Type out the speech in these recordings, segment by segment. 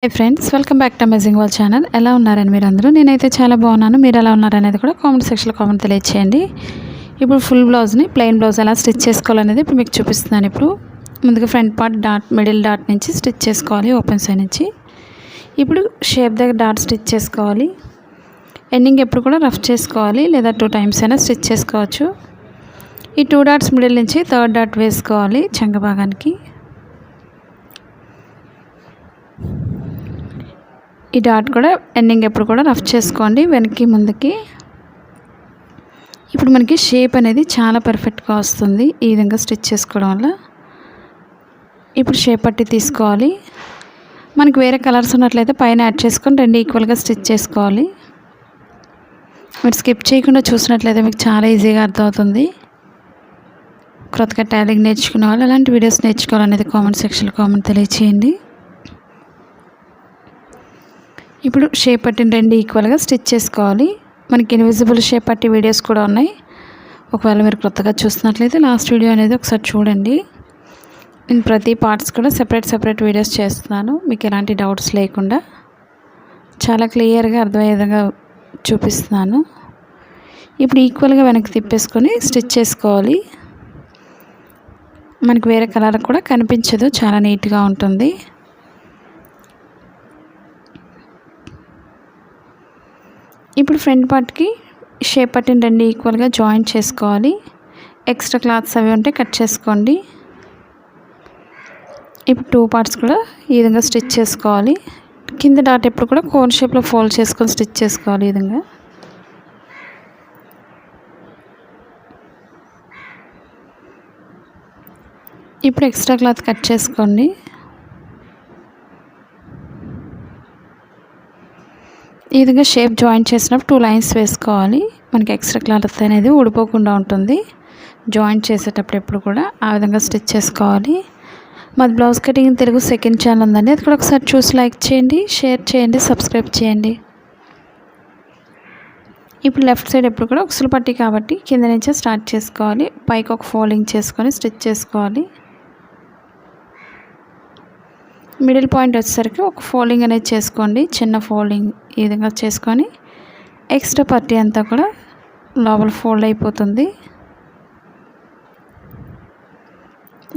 Hi friends, welcome back to amazing world channel. ఎలా ఉన్నారని మీరు అందరూ? నేనైతే చాలా బాగున్నాను. మీరు ఎలా ఉన్నారనేది కూడా కామెంట్ సెక్షన్లో కామెంట్ తెలియచేయండి. ఇప్పుడు ఫుల్ బ్లౌజ్ని ప్లెయిన్ బ్లౌజ్ ఎలా స్టిచ్ చేసుకోవాలనేది ఇప్పుడు మీకు చూపిస్తున్నాను. ఇప్పుడు ముందుగా front part dot middle dot నుంచి స్టిచ్ చేసుకోవాలి, ఓపెన్ సైడ్ నుంచి. ఇప్పుడు షేప్ దగ్గర డాట్ స్టిచ్ చేసుకోవాలి. ఎండింగ్ ఎప్పుడు కూడా రఫ్ చేసుకోవాలి, లేదా 2 టైమ్స్ అయినా స్టిచ్ చేసుకోవచ్చు. ఈ 2 డాట్స్ మిడిల్ నుంచి 3rd డాట్ వేసుకోవాలి చంక భాగానికి. ఈ డాట్ కూడా ఎండింగ్ ఎప్పుడు కూడా రఫ్ చేసుకోండి, వెనక్కి ముందుకి. ఇప్పుడు మనకి షేప్ అనేది చాలా పర్ఫెక్ట్గా వస్తుంది ఈ విధంగా స్టిచ్ చేసుకోవడం వల్ల. ఇప్పుడు షేప్ పట్టి తీసుకోవాలి. మనకి వేరే కలర్స్ ఉన్నట్లయితే పైన యాడ్ చేసుకొని 2 ఈక్వల్గా స్టిచ్ చేసుకోవాలి. మీరు స్కిప్ చేయకుండా చూసినట్లయితే మీకు చాలా ఈజీగా అర్థమవుతుంది. కొత్తగా టైలరింగ్ నేర్చుకునే వాళ్ళు అలాంటి వీడియోస్ నేర్చుకోవాలనేది కామెంట్ సెక్షన్లో కామెంట్ తెలియచేయండి. ఇప్పుడు షేప్ పట్టిని 2 ఈక్వల్గా స్టిచ్ చేసుకోవాలి. మనకి ఇన్విజిబుల్ షేప్ పట్టి వీడియోస్ కూడా ఉన్నాయి. ఒకవేళ మీరు కొత్తగా చూస్తున్నట్లయితే లాస్ట్ వీడియో అనేది ఒకసారి చూడండి. నేను ప్రతి పార్ట్స్ కూడా సెపరేట్ వీడియోస్ చేస్తున్నాను, మీకు ఎలాంటి డౌట్స్ లేకుండా చాలా క్లియర్గా అర్థమయ్యే విధంగా చూపిస్తున్నాను. ఇప్పుడు ఈక్వల్గా వెనక్కి తిప్పేసుకొని స్టిచ్ చేసుకోవాలి. మనకి వేరే కలర్ కూడా కనిపించదు, చాలా నీట్గా ఉంటుంది. ఇప్పుడు ఫ్రంట్ పార్ట్కి షేప్ పట్టిని 2 ఈక్వల్గా జాయింట్ చేసుకోవాలి. ఎక్స్ట్రా క్లాత్స్ అవి ఉంటే కట్ చేసుకోండి. ఇప్పుడు 2 పార్ట్స్ కూడా ఈ విధంగా స్టిచ్ చేసుకోవాలి. కింద డాట్ ఎప్పుడు కూడా కోన్ షేప్లో ఫోల్డ్ చేసుకొని స్టిచ్ చేసుకోవాలి ఈ విధంగా. ఇప్పుడు ఎక్స్ట్రా క్లాత్ కట్ చేసుకోండి. ఈ విధంగా షేప్ జాయింట్ చేసినప్పుడు 2 లైన్స్ వేసుకోవాలి. మనకి ఎక్స్ట్రా క్లాత్ అనేది ఊడిపోకుండా ఉంటుంది జాయింట్ చేసేటప్పుడు ఎప్పుడు కూడా ఆ విధంగా స్టిచ్ చేసుకోవాలి. మాది blouse cutting Telugu second channel ఉందండి, అది కూడా ఒకసారి చూసి లైక్ చేయండి, షేర్ చేయండి, సబ్స్క్రైబ్ చేయండి. ఇప్పుడు లెఫ్ట్ సైడ్ ఎప్పుడు కూడా ఉక్సులు పట్టి కాబట్టి కింద నుంచే స్టార్ట్ చేసుకోవాలి. పైకి ఒక ఫోల్డింగ్ చేసుకొని స్టిచ్ చేసుకోవాలి. మిడిల్ పాయింట్ వచ్చేసరికి ఒక ఫోల్డింగ్ అనేది చేసుకోండి, చిన్న ఫోల్డింగ్ ఈ విధంగా చేసుకొని ఎక్స్ట్రా పట్టి అంతా కూడా లోపల ఫోల్డ్ అయిపోతుంది.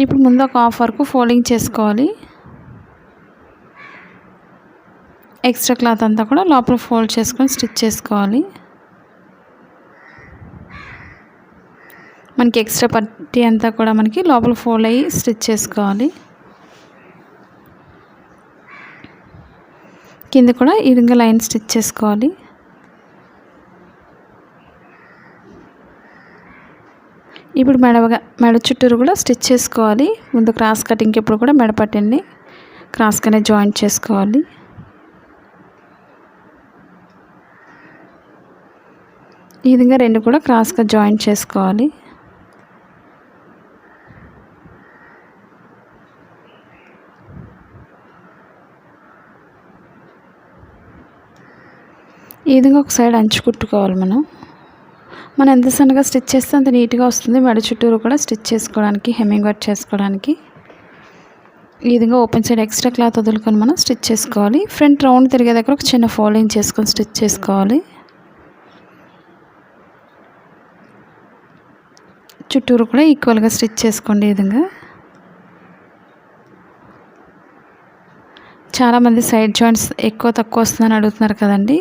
ఇప్పుడు ముందు ఒక హాఫ్ వరకు ఫోల్డింగ్ చేసుకోవాలి. ఎక్స్ట్రా క్లాత్ అంతా కూడా లోపల ఫోల్డ్ చేసుకొని స్టిచ్ చేసుకోవాలి. మనకి ఎక్స్ట్రా పట్టి అంతా కూడా మనకి లోపల ఫోల్డ్ అయ్యి స్టిచ్ చేసుకోవాలి. కింద కూడా ఈ విధంగా లైన్ స్టిచ్ చేసుకోవాలి. ఇప్పుడు మెడ చుట్టూరు కూడా స్టిచ్ చేసుకోవాలి. ముందు క్రాస్ కటింగ్కి ఎప్పుడు కూడా మెడ పట్టింది క్రాస్గానే జాయింట్ చేసుకోవాలి. ఈ విధంగా 2 కూడా క్రాస్గా జాయింట్ చేసుకోవాలి. ఈ విధంగా ఒక సైడ్ అంచు కుట్టుకోవాలి. మనం ఎంత సన్నగా స్టిచ్ చేస్తే అంత నీట్గా వస్తుంది. మెడ చుట్టూరు కూడా స్టిచ్ చేసుకోవడానికి, హెమ్మింగ్ వర్క్ చేసుకోవడానికి ఈ విధంగా ఓపెన్ సైడ్ ఎక్స్ట్రా క్లాత్ వదులుకొని మనం స్టిచ్ చేసుకోవాలి. ఫ్రంట్ రౌండ్ తిరిగే దగ్గర ఒక చిన్న ఫోల్డింగ్ చేసుకొని స్టిచ్ చేసుకోవాలి. చుట్టూరు కూడా ఈక్వల్గా స్టిచ్ చేసుకోండి. ఈ విధంగా చాలామంది సైడ్ జాయింట్స్ ఎక్కువ తక్కువ వస్తుందని అడుగుతున్నారు కదండి.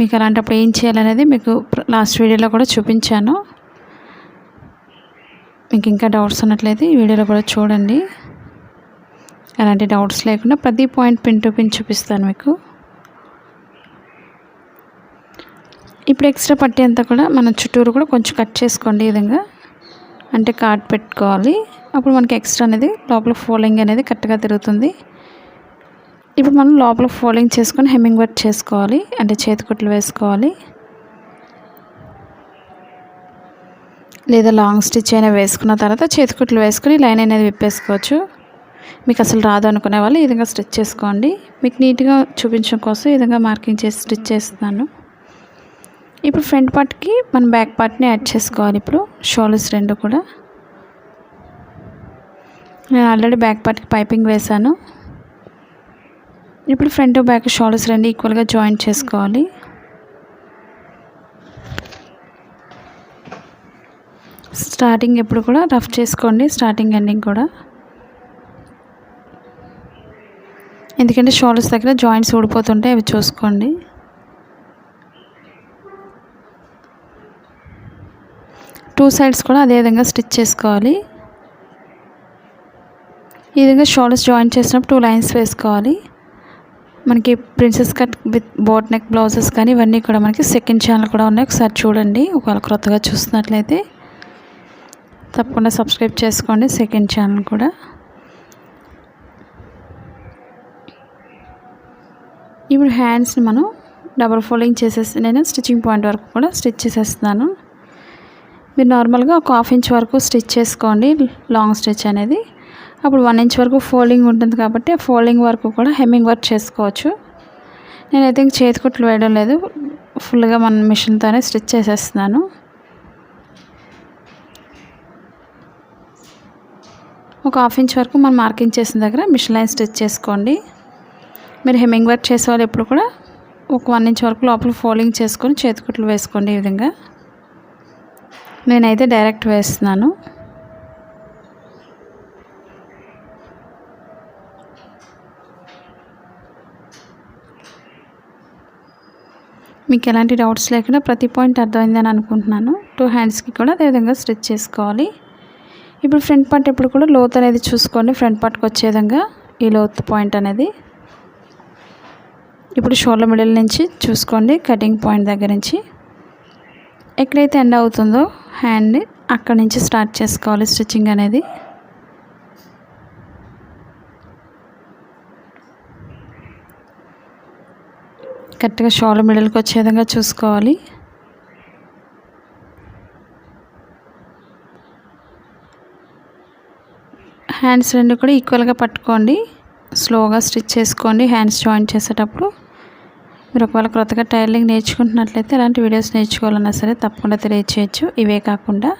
మీకు అలాంటప్పుడు ఏం చేయాలనేది మీకు లాస్ట్ వీడియోలో కూడా చూపించాను. మీకు ఇంకా డౌట్స్ ఉన్నట్లయితే ఈ వీడియోలో కూడా చూడండి. అలాంటి డౌట్స్ లేకుండా ప్రతి పాయింట్ పిన్ టు పిన్ చూపిస్తాను మీకు. ఇప్పుడు ఎక్స్ట్రా పట్టి అంతా కూడా మనం చుట్టూరు కూడా కొంచెం కట్ చేసుకోండి ఈ విధంగా, అంటే కార్డ్ పెట్టుకోవాలి. అప్పుడు మనకి ఎక్స్ట్రా అనేది లోపల ఫోల్డింగ్ అనేది కరెక్ట్గా తిరుగుతుంది. ఇప్పుడు మనం లోపల ఫోల్డింగ్ చేసుకొని హెమ్మింగ్ వర్క్ చేసుకోవాలి, అంటే చేతికుట్లు వేసుకోవాలి, లేదా లాంగ్ స్టిచ్ అయినా వేసుకున్న తర్వాత చేతికుట్లు వేసుకొని లైన్ అనేది విప్పేసుకోవచ్చు. మీకు అసలు రాదు అనుకునే వాళ్ళు ఈ విధంగా స్టిచ్ చేసుకోండి. మీకు నీట్గా చూపించడం కోసం ఈ విధంగా మార్కింగ్ చేసి స్టిచ్ చేస్తున్నాను. ఇప్పుడు ఫ్రంట్ పార్ట్కి మనం బ్యాక్ పార్ట్ని యాడ్ చేసుకోవాలి. ఇప్పుడు షోల్డర్స్ 2 కూడా నేను ఆల్రెడీ బ్యాక్ పార్ట్కి పైపింగ్ వేశాను. ఇప్పుడు ఫ్రంట్ బ్యాక్ షోల్డర్స్ రెండు ఈక్వల్గా జాయింట్ చేసుకోవాలి. స్టార్టింగ్ ఎప్పుడు కూడా రఫ్ చేసుకోండి, స్టార్టింగ్ ఎండింగ్ కూడా, ఎందుకంటే షోల్డర్స్ దగ్గర జాయింట్స్ ఊడిపోతుంటాయి, అవి చూసుకోండి. టూ సైడ్స్ కూడా అదే విధంగా స్టిచ్ చేసుకోవాలి. ఈ విధంగా షోల్డర్స్ జాయింట్ చేసినప్పుడు 2 లైన్స్ వేసుకోవాలి. మనకి princess cut with boat neck blouses కానీ ఇవన్నీ కూడా మనకి సెకండ్ ఛానల్ కూడా ఉన్నాయి, ఒకసారి చూడండి. ఒకవేళ క్రొత్తగా చూస్తున్నట్లయితే తప్పకుండా సబ్స్క్రైబ్ చేసుకోండి సెకండ్ ఛానల్ కూడా. ఇప్పుడు హ్యాండ్స్ని మనం డబుల్ ఫోల్డింగ్ చేసేసి నేను స్టిచ్చింగ్ పాయింట్ వరకు కూడా స్టిచ్ చేసేస్తున్నాను. మీరు నార్మల్గా ఒక 1/2 ఇంచ్ వరకు స్టిచ్ చేసుకోండి, లాంగ్ స్టిచ్ అనేది. అప్పుడు 1 ఇంచ్ వరకు ఫోల్డింగ్ ఉంటుంది కాబట్టి ఆ ఫోల్డింగ్ వరకు కూడా హెమ్మింగ్ వర్క్ చేసుకోవచ్చు. నేనైతే ఇంక చేతి కుట్లు వేయడం లేదు, ఫుల్గా మన మిషన్తోనే స్టిచ్ చేసేస్తున్నాను. ఒక 1/2 ఇంచ్ వరకు మనం మార్కింగ్ చేసిన దగ్గర మిషన్ లైన్ స్టిచ్ చేసుకోండి. మీరు హెమ్మింగ్ వర్క్ చేసేవాళ్ళు ఎప్పుడు కూడా ఒక 1 ఇంచ్ వరకు లోపల ఫోల్డింగ్ చేసుకొని చేతి కుట్లు వేసుకోండి. ఈ విధంగా నేనైతే డైరెక్ట్ వేస్తున్నాను. మీకు ఎలాంటి డౌట్స్ లేకుండా ప్రతి పాయింట్ అర్థమైందని అనుకుంటున్నాను. 2 హ్యాండ్స్కి కూడా అదేవిధంగా స్టిచ్ చేసుకోవాలి. ఇప్పుడు ఫ్రంట్ పార్ట్ ఎప్పుడు కూడా లోత్ అనేది చూసుకోండి, ఫ్రంట్ పార్ట్కి వచ్చే విధంగా ఈ లోత్ పాయింట్ అనేది. ఇప్పుడు షోల్డర్ మిడిల్ నుంచి చూసుకోండి, కటింగ్ పాయింట్ దగ్గర నుంచి ఎక్కడైతే ఎండ్ అవుతుందో హ్యాండ్ అక్కడ నుంచి స్టార్ట్ చేసుకోవాలి స్టిచ్చింగ్ అనేది. కరెక్ట్గా షోల్డర్ మిడిల్కి వచ్చే విధంగా చూసుకోవాలి. హ్యాండ్స్ రెండు కూడా ఈక్వల్గా పట్టుకోండి, స్లోగా స్టిచ్ చేసుకోండి. హ్యాండ్స్ జాయింట్ చేసేటప్పుడు మీరు ఒకవేళ క్రొత్తగా టైలరింగ్ నేర్చుకుంటున్నట్లయితే ఎలాంటి వీడియోస్ నేర్చుకోవాలన్నా సరే తప్పకుండా తెలియచేయచ్చు. ఇవే కాకుండా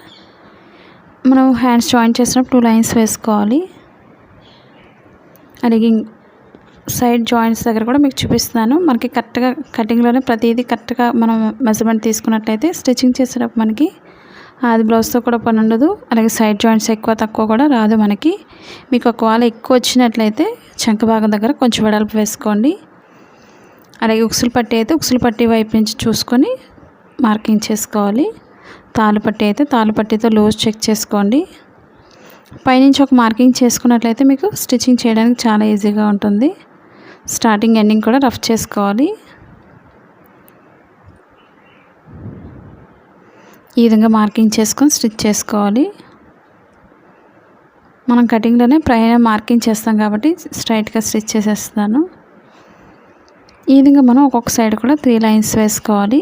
మనం హ్యాండ్స్ జాయింట్ చేసినప్పుడు 2 లైన్స్ వేసుకోవాలి. అలాగే సైడ్ జాయింట్స్ దగ్గర కూడా మీకు చూపిస్తున్నాను. మనకి కరెక్ట్గా కటింగ్లోనే ప్రతిదీ కరెక్ట్గా మనం మెజర్మెంట్ తీసుకున్నట్లయితే స్టిచ్చింగ్ చేసేటప్పుడు మనకి అది బ్లౌజ్తో కూడా పని ఉండదు. అలాగే సైడ్ జాయింట్స్ ఎక్కువ తక్కువ కూడా రాదు మనకి. మీకు ఒకవేళ ఎక్కువ వచ్చినట్లయితే చంక భాగం దగ్గర కొంచెం వెడల్పు వేసుకోండి. అలాగే ఉక్సులు పట్టి అయితే ఉక్సులు పట్టి వైపు నుంచి చూసుకొని మార్కింగ్ చేసుకోవాలి. తాళ్ళు పట్టి అయితే తాళ్ళు పట్టితో లూజ్ చెక్ చేసుకోండి. పైనుంచి ఒక మార్కింగ్ చేసుకున్నట్లయితే మీకు స్టిచ్చింగ్ చేయడానికి చాలా ఈజీగా ఉంటుంది. స్టార్టింగ్ ఎండింగ్ కూడా రఫ్ చేసుకోవాలి. ఈ విధంగా మార్కింగ్ చేసుకొని స్టిచ్ చేసుకోవాలి. మనం కటింగ్లోనే పైన మార్కింగ్ చేస్తాం కాబట్టి స్ట్రైట్గా స్టిచ్ చేసేస్తాను. ఈ విధంగా మనం ఒక్కొక్క సైడ్ కూడా 3 లైన్స్ వేసుకోవాలి.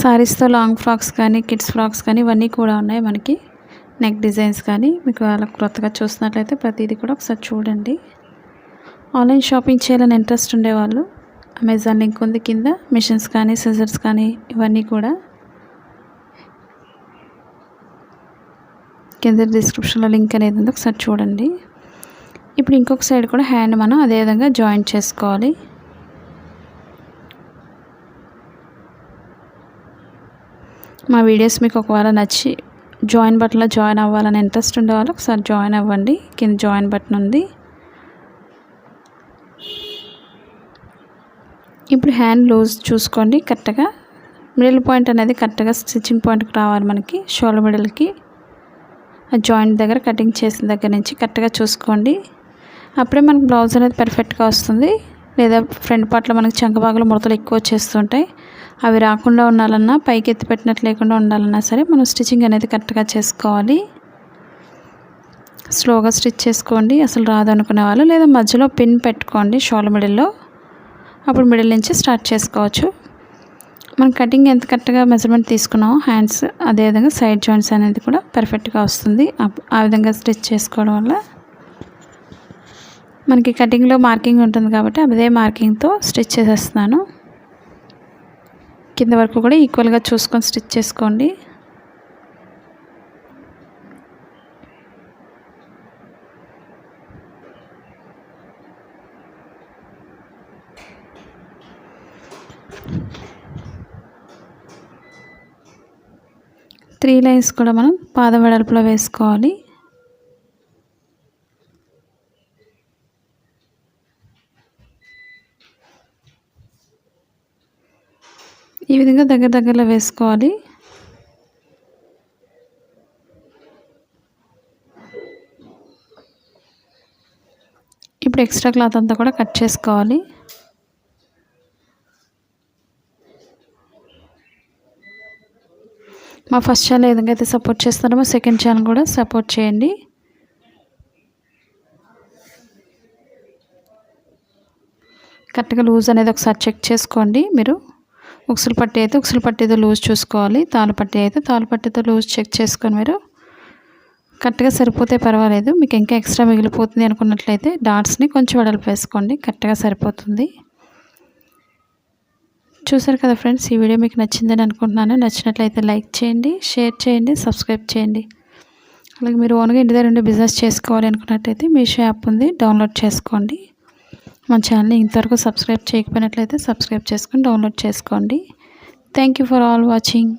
సారీస్తో లాంగ్ ఫ్రాక్స్ కానీ కిడ్స్ ఫ్రాక్స్ కానీ ఇవన్నీ కూడా ఉన్నాయి మనకి. నెక్ డిజైన్స్ కానీ మీకు వాళ్ళకి క్రొత్తగా చూసినట్లయితే ప్రతిదీ కూడా ఒకసారి చూడండి. ఆన్లైన్ షాపింగ్ చేయాలని ఇంట్రెస్ట్ ఉండేవాళ్ళు అమెజాన్ లింక్ ఉంది కింద. మిషన్స్ కానీ సిజర్స్ కానీ ఇవన్నీ కూడా కింద డిస్క్రిప్షన్లో లింక్ అనేది ఉంది, ఒకసారి చూడండి. ఇప్పుడు ఇంకొక సైడ్ కూడా హ్యాండ్ మనం అదేవిధంగా జాయింట్ చేసుకోవాలి. మా వీడియోస్ మీకు ఒకవేళ నచ్చి జాయిన్ బటన్లో జాయిన్ అవ్వాలని ఇంట్రెస్ట్ ఉండేవాళ్ళు ఒకసారి జాయిన్ అవ్వండి. కింద జాయిన్ బటన్ ఉంది. ఇప్పుడు హ్యాండ్ లూజ్ చూసుకోండి, కరెక్ట్గా మిడిల్ పాయింట్ అనేది కరెక్ట్గా స్టిచ్చింగ్ పాయింట్కి రావాలి మనకి. షోల్డర్ మిడిల్కి ఆ జాయింట్ దగ్గర కటింగ్ చేసిన దగ్గర నుంచి కరెక్ట్గా చూసుకోండి. అప్పుడే మనకు బ్లౌజ్ అనేది పర్ఫెక్ట్గా వస్తుంది. లేదా ఫ్రంట్ పార్ట్లో మనకి చంక భాగంలో ముడతలు ఎక్కువ వచ్చేస్తుంటాయి, అవి రాకుండా ఉండాలన్నా పైకి ఎత్తి పెట్టినట్టు లేకుండా ఉండాలన్నా సరే మనం స్టిచ్చింగ్ అనేది కరెక్ట్గా చేసుకోవాలి. స్లోగా స్టిచ్ చేసుకోండి అసలు రాదు అనుకునే వాళ్ళు. లేదా మధ్యలో పిన్ పెట్టుకోండి షోల్డర్ మిడిల్లో, అప్పుడు మిడిల్ నుంచి స్టార్ట్ చేసుకోవచ్చు. మనం కటింగ్ ఎంత కరెక్ట్గా మెజర్మెంట్ తీసుకున్నామో హ్యాండ్స్ అదేవిధంగా సైడ్ జాయింట్స్ అనేది కూడా పర్ఫెక్ట్గా వస్తుంది. ఆ విధంగా స్టిచ్ చేసుకోవడం వల్ల మనకి కటింగ్లో మార్కింగ్ ఉంటుంది కాబట్టి అదే మార్కింగ్తో స్టిచ్ చేసేస్తున్నాను. కింద వరకు కూడా ఈక్వల్గా చూసుకొని స్టిచ్ చేసుకోండి. 3 లైన్స్ కూడా మనం పాదం వెడల్పులో వేసుకోవాలి. ఈ విధంగా దగ్గరలో వేసుకోవాలి. ఇప్పుడు ఎక్స్ట్రా క్లాత్ అంతా కూడా కట్ చేసుకోవాలి. మా ఫస్ట్ ఛానల్ ఏ విధంగా అయితే సపోర్ట్ చేస్తున్నామో సెకండ్ ఛానల్ కూడా సపోర్ట్ చేయండి. కరెక్ట్గా లూజ్ అనేది ఒకసారి చెక్ చేసుకోండి. మీరు ఉక్సులు పట్టి అయితే ఉక్సులు పట్టితో లూజ్ చూసుకోవాలి. తాళ్ళు పట్టి అయితే తాళ్ళు పట్టితో లూజ్ చెక్ చేసుకొని మీరు కరెక్ట్గా సరిపోతే పర్వాలేదు. మీకు ఇంకా ఎక్స్ట్రా మిగిలిపోతుంది అనుకున్నట్లయితే డాట్స్ని కొంచెం వెడల్పు వేసుకోండి, కరెక్ట్గా సరిపోతుంది. చూసారు కదా ఫ్రెండ్స్, ఈ వీడియో మీకు నచ్చిందని అనుకుంటున్నాను. నచ్చినట్లయితే లైక్ చేయండి, షేర్ చేయండి, సబ్స్క్రైబ్ చేయండి. అలాగే మీరు ఓన్గా ఇంటి దగ్గర ఉండి బిజినెస్ చేసుకోవాలి అనుకున్నట్లయితే మీషో యాప్ ఉంది, డౌన్లోడ్ చేసుకోండి. మన ఛానల్ని ఇంతవరకు సబ్స్క్రైబ్ చేయకపోయినట్లయితే సబ్స్క్రైబ్ చేసుకొని డౌన్లోడ్ చేసుకోండి. Thank you for all watching.